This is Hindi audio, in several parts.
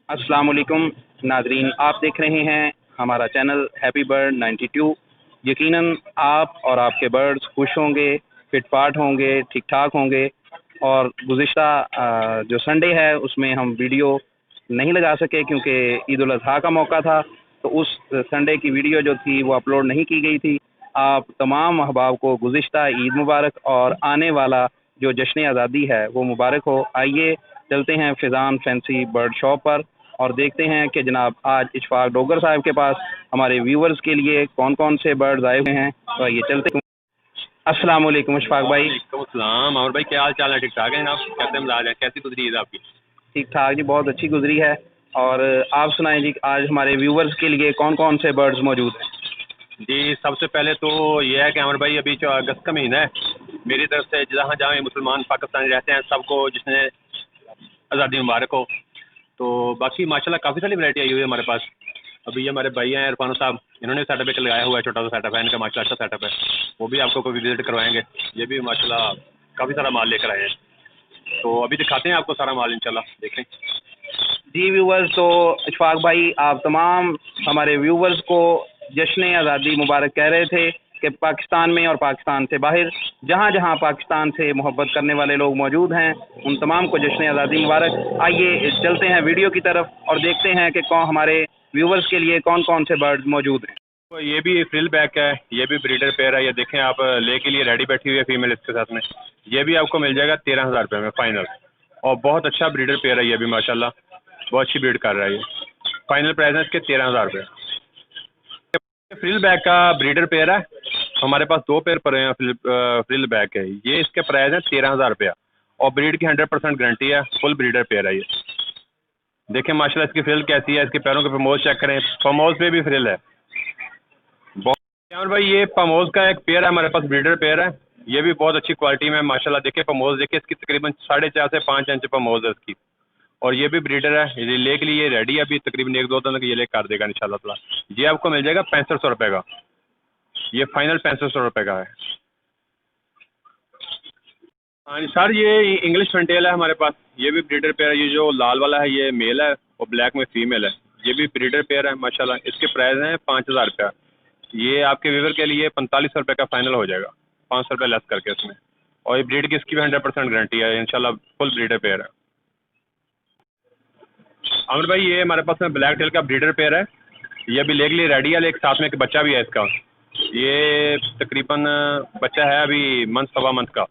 अस्सलाम वालेकुम नाजरीन, आप देख रहे हैं हमारा चैनल हैप्पी बर्ड 92। यकीनन आप और आपके बर्ड्स खुश होंगे, फिट फाट होंगे, ठीक ठाक होंगे। और गुज़िश्ता जो संडे है उसमें हम वीडियो नहीं लगा सके क्योंकि ईद उल अज़हा का मौका था, तो उस संडे की वीडियो जो थी वो अपलोड नहीं की गई थी। आप तमाम अहबाब को गुज़िश्ता ईद मुबारक और आने वाला जो जश्न आज़ादी है वो मुबारक हो। आइए चलते हैं फ़िज़ान फैंसी बर्ड शॉप पर और देखते हैं कि जनाब आज इशफाक डोगर साहब के पास हमारे व्यूवर्स के लिए कौन कौन से बर्ड्स आए हुए हैं। तो ये चलते हैं। अस्सलाम वालेकुम इशफाक भाई। वालेकुम अस्सलाम। और भाई क्या हाल चाल है? ठीक ठाक है जनाब? कैसे मिजाज है? कैसी गुजरी ईद आपकी? ठीक ठाक जी, बहुत अच्छी गुजरी है। और आप सुनाएं जी, आज हमारे व्यूवर्स के लिए कौन कौन से बर्ड्स मौजूद हैं? जी सबसे पहले तो ये है कि अमर भाई अभी जो अगस्त का महीना है, मेरी तरफ से जहाँ जहाँ मुसलमान पाकिस्तानी रहते हैं सबको जिसने आज़ादी मुबारक हो। तो बाकी माशाल्लाह काफ़ी सारी वैरायटी आई हुई है हमारे पास। अभी ये हमारे भाई हैं इरफान साहब, इन्होंने सेटअप एक लगाया हुआ है, छोटा सा सेटअप है इनका, माशाल्लाह अच्छा सेटअप है। वो भी आपको कभी विजिट करवाएंगे। ये भी माशाल्लाह काफ़ी सारा माल लेकर आए हैं, तो अभी दिखाते हैं आपको सारा माल इंशाल्लाह, देखें। जी व्यूवर्स, तो इशफाक भाई आप तमाम हमारे व्यूवर्स को जश्न आज़ादी मुबारक कह रहे थे कि पाकिस्तान में और पाकिस्तान से बाहर जहाँ जहाँ पाकिस्तान से मोहब्बत करने वाले लोग मौजूद हैं उन तमाम को जश्न आज़ादी मुबारक। आइए चलते हैं वीडियो की तरफ और देखते हैं कि कौन हमारे व्यूवर्स के लिए कौन कौन से बर्ड मौजूद हैं। तो ये भी फ्रिल बैक है, ये भी ब्रीडर पेयर है। ये देखें आप, ले के लिए रेडी बैठी हुई है फीमेल इसके साथ में। ये भी आपको मिल जाएगा 13,000 रुपये में फाइनल। और बहुत अच्छा ब्रीडर पेयर है ये भी माशाल्लाह, बहुत अच्छी ब्रीड कर रहा है ये। फाइनल प्राइस है इसके 13,000 रुपये। फ्रिल बैक का ब्रीडर पेयर है, हमारे पास दो पेयर पड़े हैं। फ्रिल बैक है ये, इसके प्राइस है 13,000 रुपया और ब्रीड की 100% गारंटी है। फुल ब्रीडर पेयर है ये। देखें माशाल्लाह इसकी फ्रिल कैसी है, इसके पैरों के पमोज चेक करें, पमोज पे भी फ्रिल है। और भाई ये पमोज का एक पेयर है हमारे पास, ब्रीडर पेयर है। ये भी बहुत अच्छी क्वालिटी में माशाल्लाह। देखिए पमोज, देखिए इसकी तकरीबन 4.5 से 5 इंच पमोज है इसकी। और ये भी ब्रीडर है, ये ले के लिए रेडी है अभी, तकरीबन 1-2 दिन तक ये ले कर देगा इंशाल्लाह ताला। ये आपको मिल जाएगा 6500 रुपये का। ये फाइनल 6500 रुपये का है। हाँ जी सर, ये इंग्लिश फंटेल है हमारे पास। ये भी ब्रीडर पेयर है। ये जो लाल वाला है ये मेल है और ब्लैक में फीमेल है। ये भी ब्रीडर पेयर है माशाल्लाह। इसके प्राइस हैं 5,000 रुपया। ये आपके व्यूवर के लिए 4500 रुपये का फाइनल हो जाएगा, 500 रुपये लेस करके इसमें। और ये ब्रीड की इसकी भी 100% गारंटी है इंशाल्लाह, फुल ब्रीडर पेयर है। अमर भाई ये हमारे पास में ब्लैक टेल का ब्रीडर पेयर है। ये अभी ले के लिए रेडी है, एक साथ में एक बच्चा भी है इसका। ये तकरीबन बच्चा है अभी मंथ, सवा मंथ का।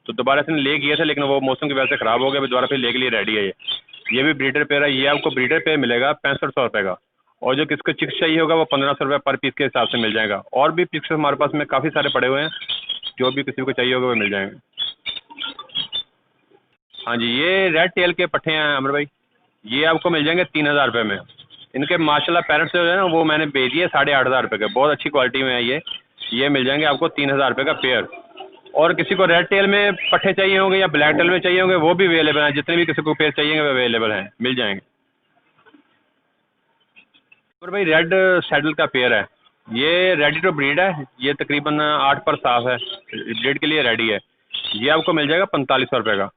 तो दोबारा से ले गया था लेकिन वो मौसम की वजह से ख़राब हो गया, अभी दोबारा फिर ले के लिए रेडी है ये भी ब्रीडर पेयर है। ये आपको ब्रीडर पेयर मिलेगा 6500 रुपये का। और जो किसको चिक्स चाहिए होगा वो 1500 रुपये पर पीस के हिसाब से मिल जाएगा। और भी चिक्स हमारे पास में काफ़ी सारे पड़े हुए हैं, जो भी किसी को चाहिए होगा वो मिल जाएंगे। हाँ जी, ये रेड टेल के पट्टे हैं अमर भाई, ये आपको मिल जाएंगे 3,000 रुपये में। इनके माशाल्लाह पैरेंट्स जो है ना वो मैंने भेज दिए 8,500 रुपये के, बहुत अच्छी क्वालिटी में है ये मिल जाएंगे आपको 3,000 रुपये का पेयर। और किसी को रेड टेल में पट्टे चाहिए होंगे या ब्लैक टेल में चाहिए होंगे वो भी अवेलेबल हैं, जितने भी किसी को पेयर चाहिए वो अवेलेबल हैं, मिल जाएंगे। और भाई रेड सैडल का पेयर है, ये रेडी टू ब्रीड है। ये तकरीबन 8 पर साफ है, ब्रीड के लिए रेडी है। ये आपको मिल जाएगा 4500 रुपये का।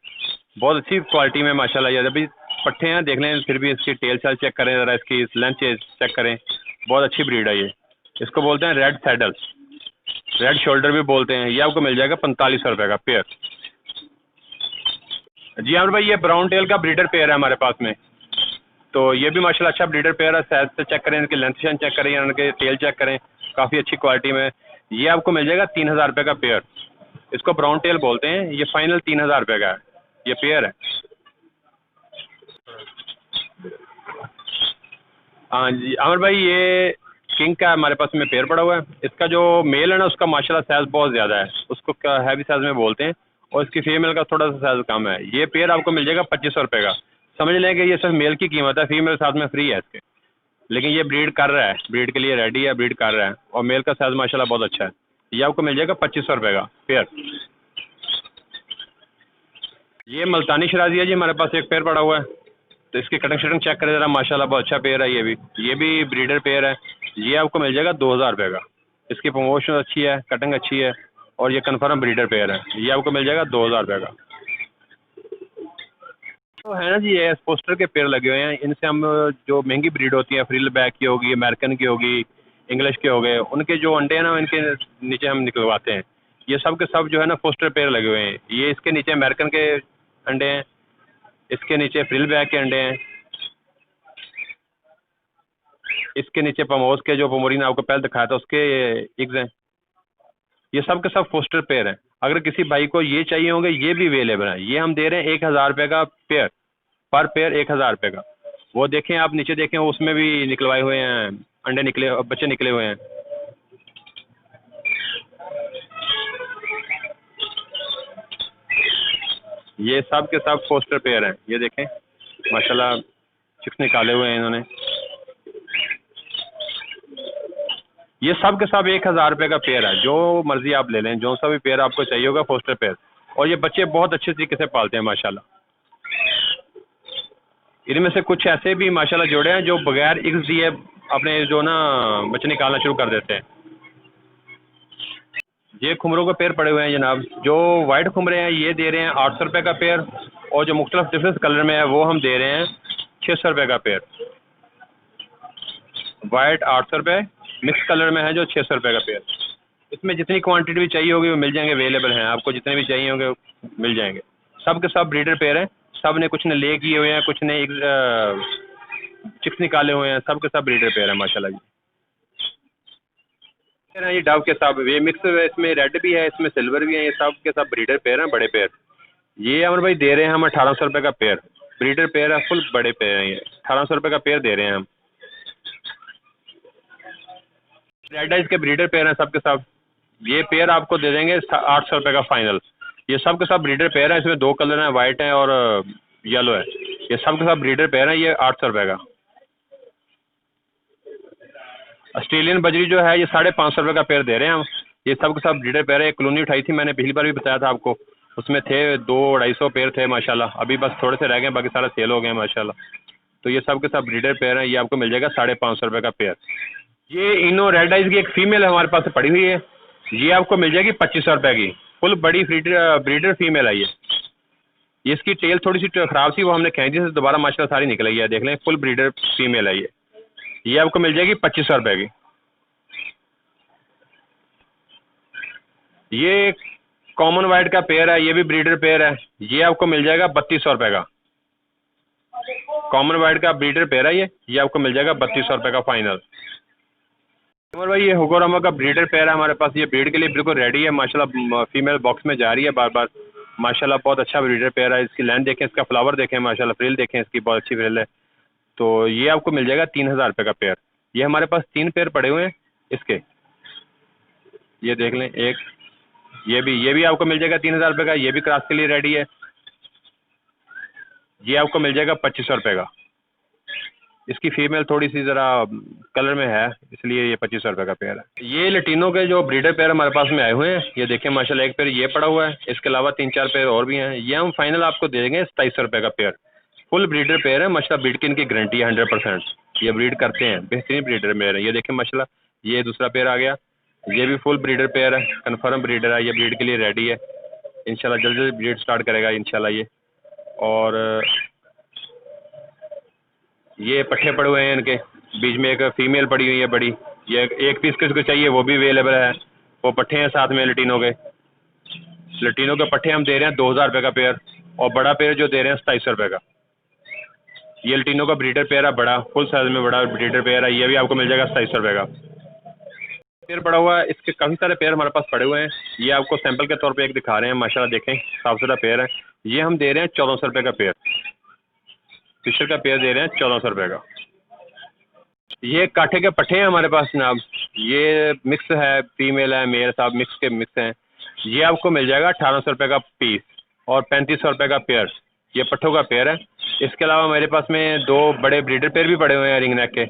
बहुत अच्छी क्वालिटी में माशाल्लाह। ये अभी पट्टे हैं, देख लें, फिर भी इसकी टेल सेल चेक करें ज़रा, इसकी लेंथ चेक करें। बहुत अच्छी ब्रीड है ये। इसको बोलते हैं रेड सैडल, रेड शोल्डर भी बोलते हैं। ये आपको मिल जाएगा 4500 रुपये का पेयर। जी हाँ भाई, ये ब्राउन टेल का ब्रीडर पेयर है हमारे पास में। तो ये भी माशाल्लाह अच्छा ब्रीडर पेयर है। साइज से चेक करें, इनकी लेंथ चेक करें, इनके टेल चेक करें, काफ़ी अच्छी क्वालिटी में। ये आपको मिल जाएगा 3,000 रुपये का पेयर। इसको ब्राउन टेल बोलते हैं। ये फाइनल 3,000 रुपये का है, ये पेयर है। हाँ जी अमर भाई, ये किंग का हमारे पास में पेयर पड़ा हुआ है। इसका जो मेल है ना उसका माशाल्लाह साइज़ बहुत ज़्यादा है, उसको हैवी साइज़ में बोलते हैं। और इसकी फीमेल का थोड़ा सा साइज़ कम है। ये पेयर आपको मिल जाएगा 2500 रुपये का। समझ लें कि ये सिर्फ मेल की कीमत है, फीमेल साथ में फ्री है इसके। लेकिन ये ब्रीड कर रहा है, ब्रीड के लिए रेडी है, ब्रीड कर रहा है। और मेल का साइज़ माशाल्लाह बहुत अच्छा है। ये आपको मिल जाएगा 2500 रुपये का पेयर। ये मुल्तानी शराजी है जी, हमारे पास एक पेयर पड़ा हुआ है। तो इसकी कटिंग शटिंग चेक करें ज़रा, माशाल्लाह बहुत अच्छा पेयर है ये भी ब्रीडर पेयर है। ये आपको मिल जाएगा 2,000 रुपये का। इसकी प्रमोशन अच्छी है, कटिंग अच्छी है और ये कन्फर्म ब्रीडर पेयर है। ये आपको मिल जाएगा 2,000 रुपये का। तो है ना जी, ये पोस्टर के पेड़ लगे हुए हैं, इनसे हम जो महंगी ब्रीड होती है, फ्रिल बैक की होगी, अमेरिकन की होगी, इंग्लिश के हो गए, उनके जो अंडे हैं ना, इनके नीचे हम निकलवाते हैं। ये सब के सब जो है ना पोस्टर पेड़ लगे हुए हैं। ये इसके नीचे अमेरिकन के अंडे हैं, इसके नीचे फ्रिल बैक के अंडे हैं, इसके नीचे पमोस के जो पोमोरिन आपको पहले दिखाया था उसके एग्स हैं। ये सब के सब पोस्टर पेयर हैं। अगर किसी भाई को ये चाहिए होंगे, ये भी अवेलेबल है। ये हम दे रहे हैं 1000 रुपये का पेयर, पर पेयर 1000 रुपये का। वो देखें, आप नीचे देखें, उसमें भी निकलवाए हुए हैं, अंडे निकले, बच्चे निकले हुए हैं। ये सब के सब पोस्टर पेयर हैं। ये देखें माशाल्लाह, चिक्स निकाले हुए हैं इन्होंने। ये सब के सब 1000 रुपये का पेयर है। जो मर्जी आप ले लें, जो सा भी पेयर आपको चाहिए होगा पोस्टर पेयर। और ये बच्चे बहुत अच्छे तरीके से पालते हैं माशाल्लाह। इनमें से कुछ ऐसे भी माशाल्लाह जोड़े हैं जो बगैर एग्स दिए अपने जो ना बच्चे निकालना शुरू कर देते हैं। ये खुमरों के पेड़ पड़े हुए हैं जनाब। जो वाइट खुमरे हैं ये दे रहे हैं 800 रुपये का पेयर, और जो मुख्तलिफ डिफरेंस कलर में है वो हम दे रहे हैं 600 रुपये का पेयर। वाइट 800 रुपये, मिक्स कलर में है जो 600 रुपये का पेयर। इसमें जितनी क्वांटिटी भी चाहिए होगी वो मिल जाएंगे, अवेलेबल हैं आपको। जितने भी चाहिए होंगे मिल जाएंगे। सब के सब ब्रीडर पेयर हैं। सब ने कुछ ने ले किए हुए हैं, कुछ ने चिक्स निकाले हुए हैं। सब के सब ब्रीडर पेयर हैं माशाल्लाह जी। ये डव के सब ये मिक्स, इसमें रेड भी है, इसमें सिल्वर भी है। ये सब के सब ब्रीडर पेयर हैं, बड़े पेयर। ये अमर भाई दे रहे हैं हम 1800 रुपये का पेयर। ब्रीडर पेयर है, फुल बड़े पेयर हैं। ये 1800 रुपये का पेयर दे रहे हैं हम। रेड आइज के ब्रीडर पेयर हैं सब के सब। ये पेयर आपको दे देंगे 800 रुपये का फाइनल। ये सब के सब ब्रीडर पेयर हैं। इसमें 2 कलर हैं, वाइट है और येलो है। ये सब के सब ब्रीडर पेयर हैं। ये 800 रुपये का। ऑस्ट्रेलियन बजरी जो है ये 550 रुपये का पेयर दे रहे हैं हम। ये सब के सब ब्रीडर पेयर है। कॉलोनी उठाई थी मैंने, पिछली बार भी बताया था आपको। उसमें थे 200-250 पेयर थे माशाल्लाह। अभी बस थोड़े से रह गए, बाकी सारा सेल हो गए माशाल्लाह। तो ये सब के सब ब्रीडर पेयर हैं। ये आपको मिल जाएगा 550 रुपये का पेयर। ये इनो रेड आइज की एक फीमेल हमारे पास पड़ी हुई है। ये आपको मिल जाएगी 2500 रुपये की। फुल बड़ी ब्रीडर फीमेल है ये। इसकी टेल थोड़ी सी ख़राब थी, वो हमने खींची से दोबारा माशाल्लाह सारी निकल आई है। देख लें, फुल ब्रीडर फीमेल है ये आपको मिल जाएगी 2500 रुपये की। ये कॉमन वाइट का पेयर है, ये भी ब्रीडर पेयर है। ये आपको मिल जाएगा 3200 रुपये का। कॉमन वाइट का ब्रीडर पेयर है ये आपको मिल जाएगा 3200 रुपये का फाइनल। और भाई ये हुगोरामा का ब्रीडर पेयर है हमारे पास। ये ब्रीड के लिए बिल्कुल रेडी है माशाल्लाह। फीमेल बॉक्स में जा रही है बार बार माशाल्लाह। बहुत अच्छा ब्रीडर पेयर है। इसकी लाइन देखें, इसका फ्लावर देखें माशाल्लाह, फ्रिल देखें, इसकी बहुत अच्छी फ्रिल है। तो ये आपको मिल जाएगा 3000 रुपये का पेयर। ये हमारे पास 3 पेयर पड़े हुए हैं इसके। ये देख लें एक, ये भी आपको मिल जाएगा 3000 रुपये का। ये भी क्रॉस के लिए रेडी है। ये आपको मिल जाएगा 2500 रुपये का। इसकी फीमेल थोड़ी सी ज़रा कलर में है, इसलिए ये 2500 रुपये का पेयर है। ये लटीनों के जो ब्रीडर पेयर हमारे पास में आए हुए हैं, ये देखें माशाल्लाह। एक पेयर ये पड़ा हुआ है, इसके अलावा 3-4 पेयर और भी हैं। ये हम फाइनल आपको दे देंगे 2700 रुपये का पेयर। फुल ब्रीडर पेयर है माशाल्लाह। ब्रीड की इनकी गारंटी है 100%। ये ब्रीड करते हैं, बेहतरीन ब्रीडर पेयर है। ये देखें माशाल्लाह, ये दूसरा पेयर आ गया। ये भी फुल ब्रीडर पेयर है, कन्फर्म ब्रीडर है। ये ब्रीड के लिए रेडी है इंशाल्लाह। जल्द जल्द ब्रीड स्टार्ट करेगा इंशाल्लाह ये। और ये पट्ठे पड़े हुए हैं इनके, बीच में एक फीमेल पड़ी हुई है बड़ी। ये एक पीस किसको चाहिए वो भी अवेलेबल है। वो पट्ठे हैं साथ में लटीनों के। लटीनों के पट्ठे हम दे रहे हैं 2000 रुपये का पेयर, और बड़ा पेयर जो दे रहे हैं 2700 रुपये का। ये लटीनों का ब्रीडर पेयर है बड़ा, फुल साइज में बड़ा ब्रीडर पेयर है। ये भी आपको मिल जाएगा 2700 रुपये का। पेयर पड़ा हुआ है, इसके काफ़ी सारे पेयर हमारे पास पड़े हुए हैं। ये आपको सैंपल के तौर पे एक दिखा रहे हैं माशाल्लाह। देखें साफ सुथरा पेयर है। ये हम दे रहे हैं 1400 रुपये का पेयर। फिशर का पेयर दे रहे हैं 1400 रुपये का। ये काठे के पट्ठे हैं हमारे पास जनाब। ये मिक्स है, फीमेल है मेल, साहब मिक्स के मिक्स हैं। ये आपको मिल जाएगा 1800 रुपये का पीस और 3500 रुपये का पेयर। ये पट्ठों का पेयर है। इसके अलावा मेरे पास में 2 बड़े ब्रीडर पेयर भी पड़े हुए हैं रिंग नेक के।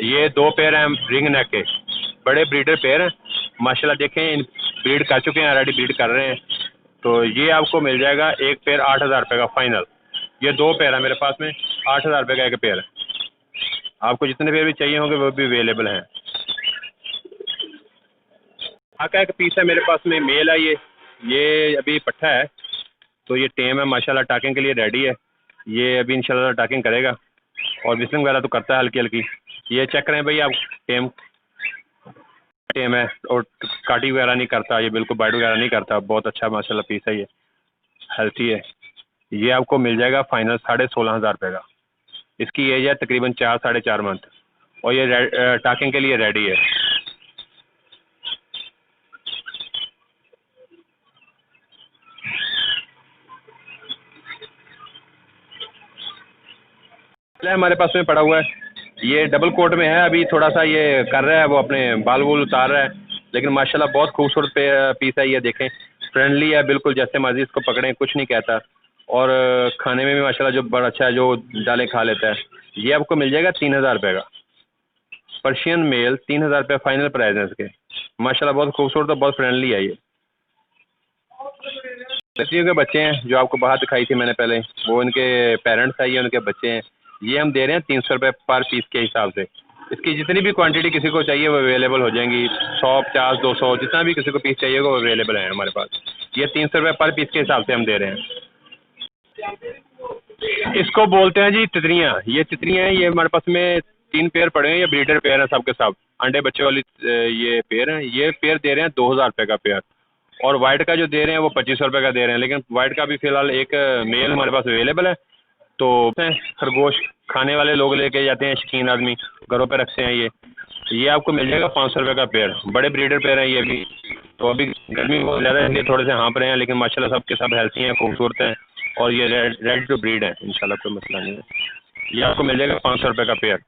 ये 2 पेयर हैं रिंग नेक के, बड़े ब्रीडर पेयर हैं माशाल्लाह। देखें इन ब्रीड कर चुके हैं, ऑलरेडी ब्रीड कर रहे हैं। तो ये आपको मिल जाएगा एक पेयर 8000 रुपये का फाइनल। ये 2 पेयर है मेरे पास में, 8000 रुपये का एक पेयर है। आपको जितने पेयर भी चाहिए होंगे वो भी अवेलेबल हैं। आका एक पीस है मेरे पास में, मेल है ये अभी पट्ठा है। तो ये टेम है माशाल्लाह, टाकिंग के लिए रेडी है। ये अभी इंशाल्लाह टाकिंग करेगा और विस्लिंग वगैरह तो करता है हल्की हल्की। ये चेक करें भाई आप, टेम है और काटी वगैरह नहीं करता, ये बिल्कुल बाइट वगैरह नहीं करता। बहुत अच्छा माशाल्लाह पीस है, ये हेल्थी है। ये आपको मिल जाएगा फाइनल 16,500 रुपये का। इसकी एज है तकरीबन 4 साढ़े 4 मंथ और ये टाकिंग के लिए रेडी है। हमारे पास में पड़ा हुआ है, ये डबल कोट में है। अभी थोड़ा सा ये कर रहा है, वो अपने बाल वूल उतार रहा है, लेकिन माशाल्लाह बहुत खूबसूरत पीस है। ये देखें, फ्रेंडली है बिल्कुल, जैसे मर्जी इसको पकड़ें कुछ नहीं कहता। और खाने में भी माशाल्लाह जो बड़ा अच्छा है, जो डाले खा लेता है। ये आपको मिल जाएगा 3,000 रुपये का। पर्शियन मेल 3,000 रुपये फाइनल प्राइस है इसके। माशाल्लाह बहुत खूबसूरत और बहुत फ्रेंडली है। ये तितलियों के बच्चे हैं जो आपको बाहर दिखाई थी मैंने पहले, वो इनके पेरेंट्स है, ये उनके बच्चे हैं। ये हम दे रहे हैं 300 रुपये पर पीस के हिसाब से। इसकी जितनी भी क्वांटिटी किसी को चाहिए वो अवेलेबल हो जाएंगी। 100, 50, 200 जितना भी किसी को पीस चाहिए वो अवेलेबल है हमारे पास। ये 300 रुपये पर पीस के हिसाब से हम दे रहे हैं। इसको बोलते हैं जी तितलियाँ। ये तितलियाँ हैं, ये हमारे पास में 3 पेयर पड़े हैं। ये ब्रीडर पेयर हैं सब के सब, अंडे बच्चे वाली ये पेयर हैं। ये पेयर दे रहे हैं 2,000 रुपये का पेयर। और वाइट का जो दे रहे हैं वो 2,500 रुपये का दे रहे हैं। लेकिन वाइट का भी फिलहाल एक मेल हमारे पास अवेलेबल है। तो खरगोश खाने वाले लोग लेके जाते हैं, शौकीन आदमी घरों पे रखते हैं। ये आपको मिल जाएगा 500 रुपये का पेयर। बड़े ब्रीडर पेयर हैं ये भी। तो अभी गर्मी बहुत ज़्यादा है, थोड़े से हाँप रहे हैं, लेकिन माशाल्लाह सब के सब हेल्थी हैं, खूबसूरत हैं और ये रेडी टू ब्रीड है। इंशाल्लाह कोई मसला नहीं है। ये आपको मिल जाएगा 500 रुपये का पेयर।